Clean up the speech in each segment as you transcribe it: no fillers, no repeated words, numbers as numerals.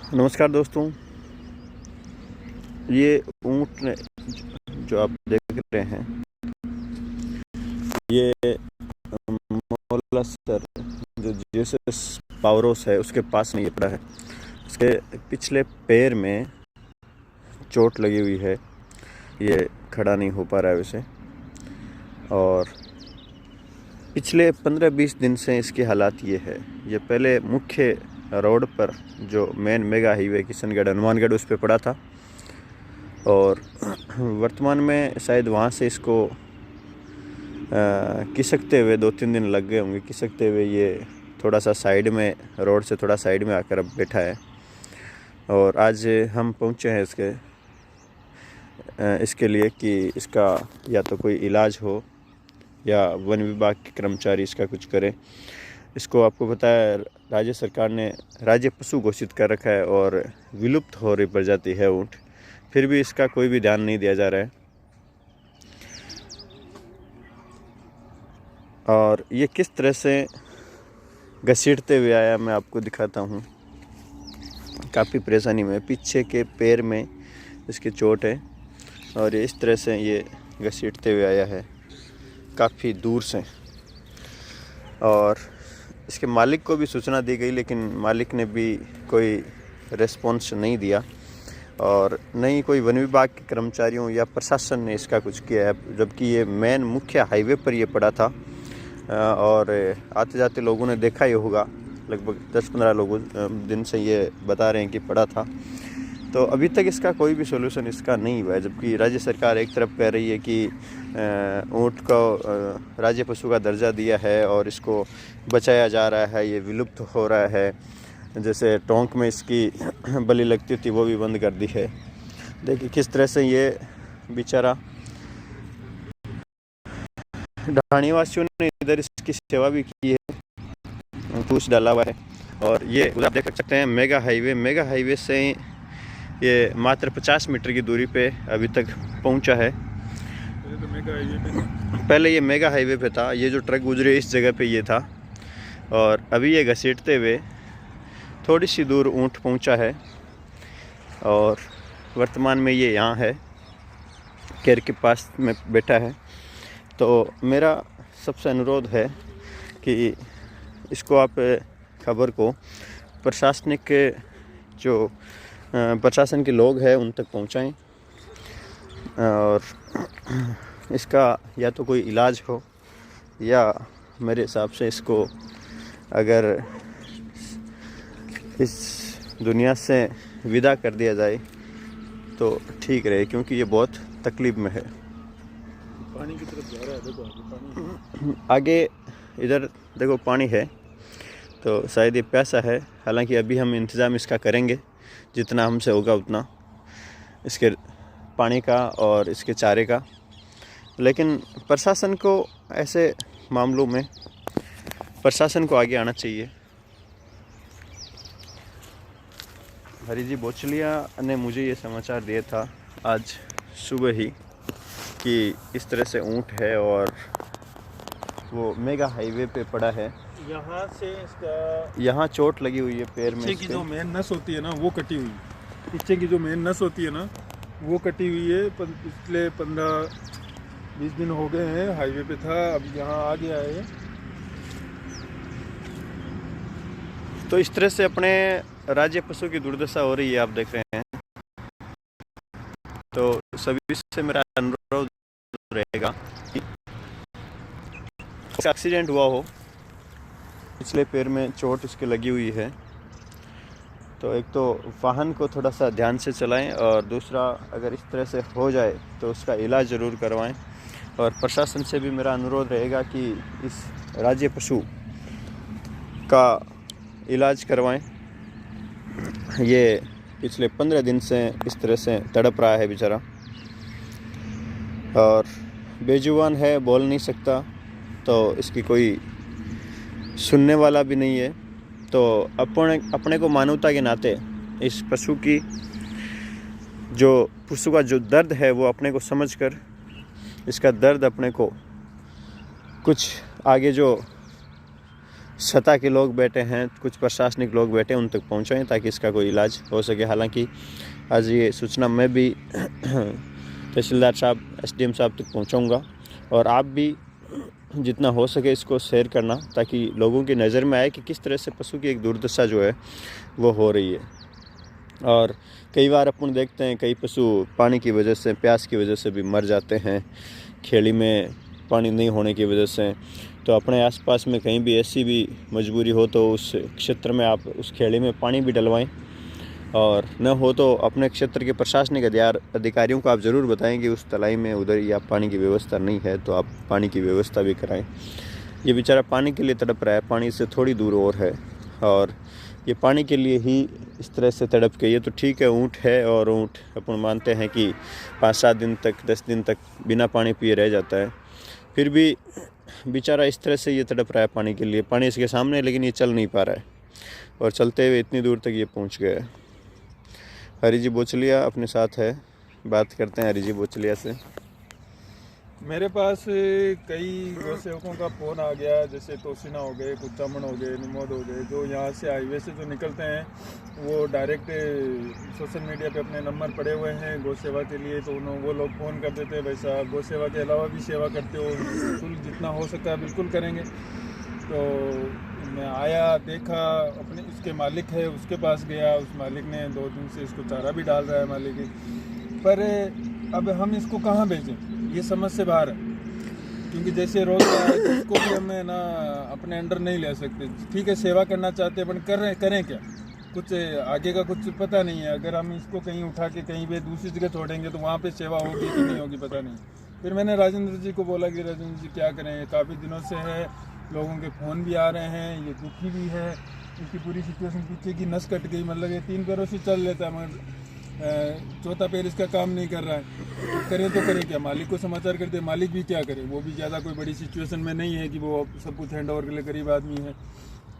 नमस्कार दोस्तों। ये ऊँट जो आप देख रहे हैं, ये मोलासर जो जीसस पावरोस है उसके पास में ये पड़ा है। इसके पिछले पैर में चोट लगी हुई है, ये खड़ा नहीं हो पा रहा है वैसे। और पिछले 15-20 दिन से इसकी हालात ये है। ये पहले मुख्य रोड पर जो main mega highway Kishangarh Hanumangarh उस पर पड़ा था, और वर्तमान में शायद वहाँ से इसको खिसकते हुए 2-3 दिन लग गए होंगे। खिसकते हुए ये थोड़ा सा साइड में, रोड से थोड़ा साइड में आकर अब बैठा है। और आज हम पहुँचे हैं इसके लिए कि इसका या तो कोई इलाज हो या वन विभाग के कर्मचारी इसका कुछ करें। इसको आपको पता है, राज्य सरकार ने राज्य पशु घोषित कर रखा है और विलुप्त हो रही प्रजाति है ऊँट, फिर भी इसका कोई भी ध्यान नहीं दिया जा रहा है। और ये किस तरह से घसीटते हुए आया मैं आपको दिखाता हूँ। काफ़ी परेशानी में, पीछे के पैर में इसकी चोट है और ये इस तरह से ये घसीटते हुए आया है काफ़ी दूर से। और इसके मालिक को भी सूचना दी गई, लेकिन मालिक ने भी कोई रिस्पॉन्स नहीं दिया और नहीं कोई वन विभाग के कर्मचारियों या प्रशासन ने इसका कुछ किया है। जबकि ये मेन मुख्य हाईवे पर ये पड़ा था और आते जाते लोगों ने देखा ही होगा। लगभग 10-15 लोगों दिन से ये बता रहे हैं कि पड़ा था। तो अभी तक इसका कोई भी सोल्यूशन इसका नहीं हुआ है। जबकि राज्य सरकार एक तरफ कह रही है कि ऊँट को राज्य पशु का दर्जा दिया है और इसको बचाया जा रहा है, ये विलुप्त हो रहा है। जैसे टोंक में इसकी बलि लगती थी वो भी बंद कर दी है। देखिए किस तरह से ये बेचारा, ढाणी वासियों ने इधर इसकी सेवा भी की है, पूछ डाला हुआ है। और ये आप देख सकते हैं मेगा हाईवे से ये मात्र 50 मीटर की दूरी पे अभी तक पहुंचा है। पहले ये मेगा हाईवे पे था, ये जो ट्रक गुजरे इस जगह पे ये था, और अभी ये घसीटते हुए थोड़ी सी दूर ऊँट पहुंचा है और वर्तमान में ये यहाँ है, केर के पास में बैठा है। तो मेरा सबसे अनुरोध है कि इसको आप खबर को प्रशासनिक जो प्रशासन के लोग हैं उन तक पहुंचाएं और इसका या तो कोई इलाज हो या मेरे हिसाब से इसको अगर इस दुनिया से विदा कर दिया जाए तो ठीक रहे, क्योंकि ये बहुत तकलीफ़ में है। पानी की तरफ जा रहा है, देखो पानी आगे इधर देखो पानी है, तो शायद ये प्यासा है। हालांकि अभी हम इंतज़ाम इसका करेंगे जितना हमसे होगा उतना, इसके पानी का और इसके चारे का। लेकिन प्रशासन को ऐसे मामलों में प्रशासन को आगे आना चाहिए। हरी जी बोचलिया ने मुझे ये समाचार दिया था आज सुबह ही कि इस तरह से ऊँट है और वो मेगा हाईवे पे पड़ा है। यहाँ से इसका यहाँ चोट लगी हुई है पैर में। पीछे की जो मेन नस होती है ना वो कटी हुई, पीछे की जो मेन नस होती है ना वो कटी हुई है। पिछले 15-20 दिन हो गए हैं, हाईवे पे था, अब यहाँ आ गया है। तो इस तरह से अपने राज्य पशु की दुर्दशा हो रही है, आप देख रहे हैं। तो सभी से मेरा अनुरोध रहेगा कि एक्सीडेंट हुआ हो, पिछले पैर में चोट इसके लगी हुई है, तो एक तो वाहन को थोड़ा सा ध्यान से चलाएं और दूसरा अगर इस तरह से हो जाए तो उसका इलाज ज़रूर करवाएं। और प्रशासन से भी मेरा अनुरोध रहेगा कि इस राज्य पशु का इलाज करवाएं। ये पिछले 15 दिन से इस तरह से तड़प रहा है बेचारा, और बेजुबान है, बोल नहीं सकता, तो इसकी कोई सुनने वाला भी नहीं है। तो अपने को मानवता के नाते इस पशु का जो दर्द है वो अपने को समझकर इसका दर्द अपने को कुछ आगे जो सतह के लोग बैठे हैं, कुछ प्रशासनिक लोग बैठे हैं, उन तक पहुँचाएँ ताकि इसका कोई इलाज हो सके। हालांकि आज ये सूचना मैं भी तहसीलदार साहब, एसडीएम साहब तक पहुँचाऊँगा, और आप भी जितना हो सके इसको शेयर करना ताकि लोगों की नज़र में आए कि किस तरह से पशु की एक दुर्दशा जो है वो हो रही है। और कई बार अपन देखते हैं कई पशु पानी की वजह से, प्यास की वजह से भी मर जाते हैं, खेड़ी में पानी नहीं होने की वजह से। तो अपने आसपास में कहीं भी ऐसी भी मजबूरी हो तो उस क्षेत्र में आप उस खेड़ी में पानी भी डलवाएं, और न हो तो अपने क्षेत्र के प्रशासनिक अधिकारियों को आप ज़रूर बताएं कि उस तलाई में उधर या पानी की व्यवस्था नहीं है तो आप पानी की व्यवस्था भी कराएं। ये बेचारा पानी के लिए तड़प रहा है, पानी से थोड़ी दूर और है, और ये पानी के लिए ही इस तरह से तड़प के, ये तो ठीक है ऊँट है, और ऊँट अपन मानते हैं कि 5-7 दिन तक, 10 दिन तक बिना पानी पिए रह जाता है, फिर भी बेचारा इस तरह से ये तड़प रहा है पानी के लिए। पानी इसके सामने है लेकिन ये चल नहीं पा रहा है, और चलते हुए इतनी दूर तक ये पहुंच गया है। हरी जी बोचलिया अपने साथ है, बात करते हैं हरी जी बोचलिया से। मेरे पास कई गौसेवकों का फ़ोन आ गया, जैसे तोशिना हो गए, कुचामन हो गए, निमोद हो गए, जो यहाँ से हाईवे से जो निकलते हैं वो डायरेक्ट सोशल मीडिया पे अपने नंबर पड़े हुए हैं गौ सेवा के लिए, तो वो लोग फ़ोन कर देते हैं, भाई साहब गौ सेवा के अलावा भी सेवा करते हो, बिल्कुल जितना हो सकता है बिल्कुल करेंगे। तो मैं आया, देखा, अपने उसके मालिक है उसके पास गया, उस मालिक ने 2 दिन से इसको चारा भी डाल रहा है मालिक, पर अब हम इसको कहाँ भेजें, ये समझ से बाहर है। क्योंकि जैसे रोज़ इसको भी हमें ना अपने अंडर नहीं ले सकते। ठीक है सेवा करना चाहते हैं, पर करें क्या, कुछ आगे का कुछ पता नहीं है। अगर हम इसको कहीं उठा के कहीं पे दूसरी जगह छोड़ेंगे तो वहाँ पे सेवा होगी कि नहीं होगी पता नहीं। फिर मैंने राजेंद्र जी को बोला कि राजेंद्र जी क्या करें, काफ़ी दिनों से है, लोगों के फ़ोन भी आ रहे हैं, ये दुखी भी है, इसकी पूरी सिचुएशन, पीछे की नस कट गई, मतलब ये 3 पैरों से चल लेता है मगर चौथा पैर इसका काम नहीं कर रहा है। तो करें तो करें क्या, मालिक को समाचार करते, मालिक भी क्या करे, वो भी ज़्यादा कोई बड़ी सिचुएशन में नहीं है कि वो सब कुछ हैंड ओवर के लिए गरीब आदमी है।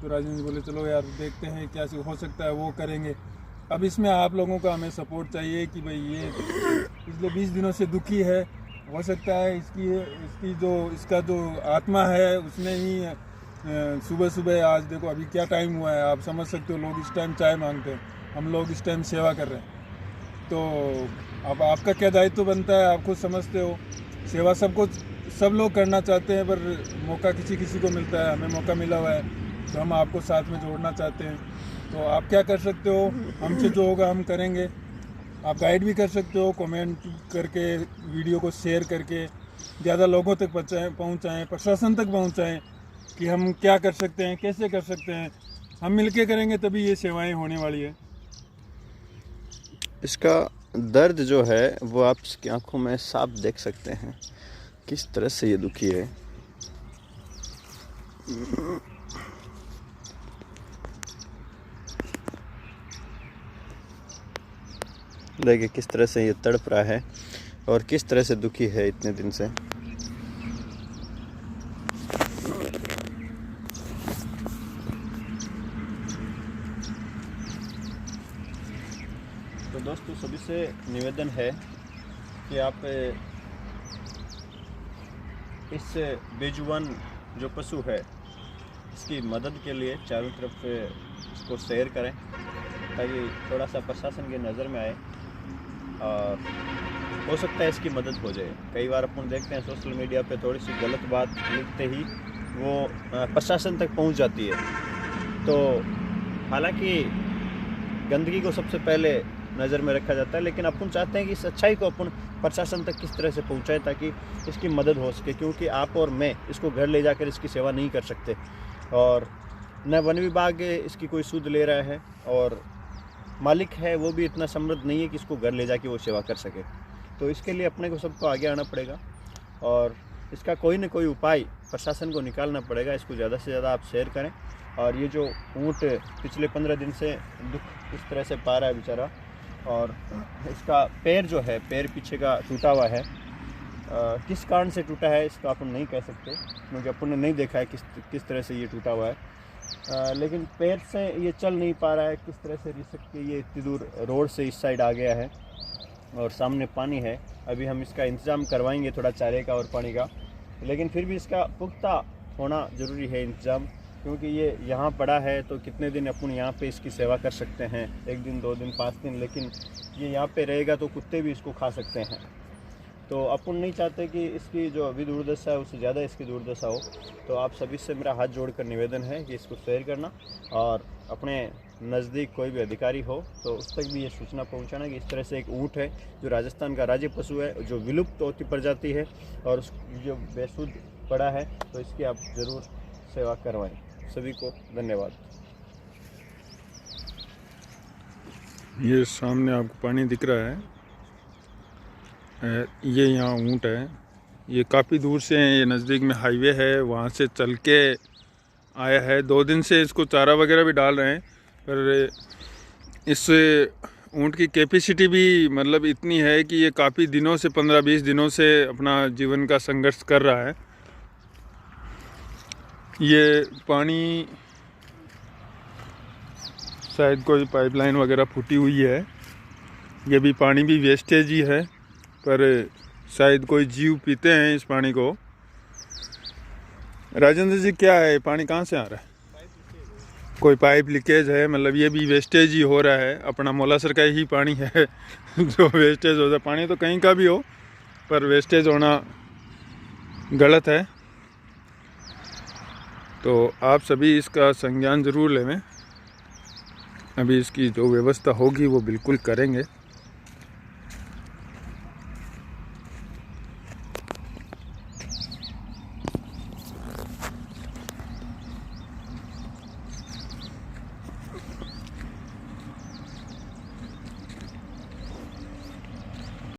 तो राजेंद्र जी बोले चलो यार देखते हैं क्या हो सकता है, वो करेंगे। अब इसमें आप लोगों का हमें सपोर्ट चाहिए कि भाई ये पिछले 20 दिनों से दुखी है, हो सकता है इसका जो आत्मा है उसने ही सुबह सुबह, आज देखो अभी क्या टाइम हुआ है, आप समझ सकते हो, लोग इस टाइम चाय मांगते हैं, हम लोग इस टाइम सेवा कर रहे हैं। तो अब आपका क्या दायित्व बनता है, आप खुद समझते हो, सेवा सब लोग करना चाहते हैं, पर मौका किसी किसी को मिलता है, हमें मौका मिला हुआ है तो हम आपको साथ में जोड़ना चाहते हैं। तो आप क्या कर सकते हो, हमसे जो होगा हम करेंगे। आप गाइड भी कर सकते हो, कमेंट करके, वीडियो को शेयर करके ज़्यादा लोगों तक पहुँचाएँ, प्रशासन तक पहुँचाएँ कि हम क्या कर सकते हैं, कैसे कर सकते हैं। हम मिलके करेंगे तभी ये सेवाएं होने वाली है। इसका दर्द जो है वो आप इसकी आंखों में साफ देख सकते हैं, किस तरह से ये दुखी है। देखिए किस तरह से ये तड़प रहा है और किस तरह से दुखी है इतने दिन से। तो दोस्तों सभी से निवेदन है कि आप इस बेजुबान जो पशु है इसकी मदद के लिए चारों तरफ इसको शेयर करें ताकि थोड़ा सा प्रशासन की नज़र में आए और हो सकता है इसकी मदद हो जाए। कई बार अपन देखते हैं सोशल मीडिया पे थोड़ी सी गलत बात लिखते ही वो प्रशासन तक पहुंच जाती है। तो हालांकि गंदगी को सबसे पहले नज़र में रखा जाता है, लेकिन अपन चाहते हैं कि इस अच्छाई को अपन प्रशासन तक किस तरह से पहुंचाएं ताकि इसकी मदद हो सके, क्योंकि आप और मैं इसको घर ले जाकर इसकी सेवा नहीं कर सकते और न वन विभाग इसकी कोई सूद ले रहा है और मालिक है वो भी इतना समृद्ध नहीं है कि इसको घर ले जाके वो सेवा कर सके। तो इसके लिए अपने को सबको आगे आना पड़ेगा और इसका कोई न कोई उपाय प्रशासन को निकालना पड़ेगा। इसको ज़्यादा से ज़्यादा आप शेयर करें। और ये जो ऊँट पिछले 15 दिन से दुख इस तरह से पा रहा है बेचारा, और इसका पैर जो है, पैर पीछे का टूटा हुआ है, किस कारण से टूटा है इसका अपन नहीं कह सकते क्योंकि अपन ने नहीं देखा है किस तरह से ये टूटा हुआ है। लेकिन पैर से ये चल नहीं पा रहा है, किस तरह से रिसक के ये इतनी दूर रोड से इस साइड आ गया है और सामने पानी है। अभी हम इसका इंतज़ाम करवाएंगे थोड़ा चारे का और पानी का, लेकिन फिर भी इसका पुख्ता होना ज़रूरी है इंतज़ाम। क्योंकि ये यहाँ पड़ा है तो कितने दिन अपन यहाँ पे इसकी सेवा कर सकते हैं, 1 दिन 2 दिन 5 दिन, लेकिन ये यहाँ पे रहेगा तो कुत्ते भी इसको खा सकते हैं। तो अपन नहीं चाहते कि इसकी जो अभी दुर्दशा है उससे ज़्यादा इसकी दुर्दशा हो। तो आप सभी से मेरा हाथ जोड़कर निवेदन है कि इसको शेयर करना और अपने नज़दीक कोई भी अधिकारी हो तो उस तक भी ये सूचना पहुंचाना कि इस तरह से एक ऊँट है जो राजस्थान का राज्य पशु है, जो विलुप्त होती प्रजाति है और जो बेसुध पड़ा है, तो इसकी आप ज़रूर सेवा करवाएं। सभी को धन्यवाद। ये सामने आपको पानी दिख रहा है, ये यहाँ ऊँट है। ये काफ़ी दूर से है, ये नज़दीक में हाईवे है, वहाँ से चल के आया है। 2 दिन से इसको चारा वगैरह भी डाल रहे हैं, पर इस ऊँट की कैपेसिटी भी मतलब इतनी है कि ये काफ़ी दिनों से 15-20 दिनों से अपना जीवन का संघर्ष कर रहा है। ये पानी शायद कोई पाइपलाइन वगैरह फूटी हुई है, ये भी पानी भी वेस्टेज ही है, पर शायद कोई जीव पीते हैं इस पानी को। राजेंद्र जी, क्या है पानी कहाँ से आ रहा है? कोई पाइप लीकेज है, मतलब ये भी वेस्टेज ही हो रहा है। अपना मोलासर का ही पानी है जो वेस्टेज होता है। पानी तो कहीं का भी हो, पर वेस्टेज होना गलत है। तो आप सभी इसका संज्ञान ज़रूर लें। अभी इसकी जो व्यवस्था होगी वो बिल्कुल करेंगे।